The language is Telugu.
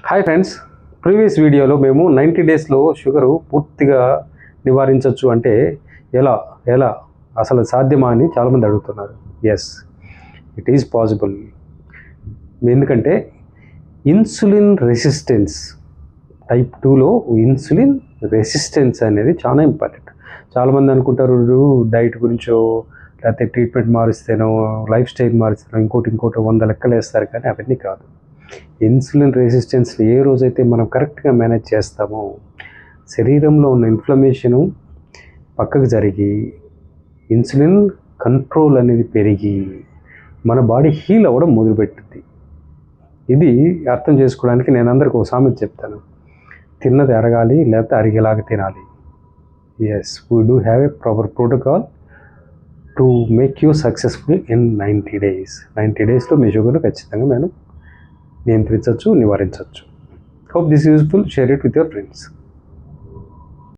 హాయ్ ఫ్రెండ్స్, ప్రీవియస్ వీడియోలో మేము 90 డేస్లో షుగరు పూర్తిగా నివారించవచ్చు అంటే ఎలా ఎలా అసలు సాధ్యమా అని చాలామంది అడుగుతున్నారు. Yes, it is possible. ఎందుకంటే ఇన్సులిన్ రెసిస్టెన్స్ టైప్ 2లో ఇన్సులిన్ రెసిస్టెన్స్ అనేది చాలా ఇంపార్టెంట్. చాలామంది అనుకుంటారు డైట్ గురించో లేకపోతే ట్రీట్మెంట్ మారిస్తేనో లైఫ్ స్టైల్ మారిస్తేనో ఇంకోటి 100 లెక్కలు వేస్తారు, కానీ అవన్నీ కాదు. ఇన్సులిన్ రెసిస్టెన్స్ ఏ రోజైతే మనం కరెక్ట్గా మేనేజ్ చేస్తామో శరీరంలో ఉన్న ఇన్ఫ్లమేషను పక్కకు జరిగి ఇన్సులిన్ కంట్రోల్ అనేది పెరిగి మన బాడీ హీల్ అవ్వడం మొదలుపెట్టింది. ఇది అర్థం చేసుకోవడానికి నేను అందరికి ఒక సామెత చెప్తాను. తిన్నది అరగాలి, లేకపోతే అరిగేలాగా తినాలి. Yes, we do have a proper protocol to make you successful in 90 days. 90 డేస్లో మీ షుగర్ను ఖచ్చితంగా నేను నియంత్రించవచ్చు, నివారించవచ్చు. Hope this useful. Share it with your friends.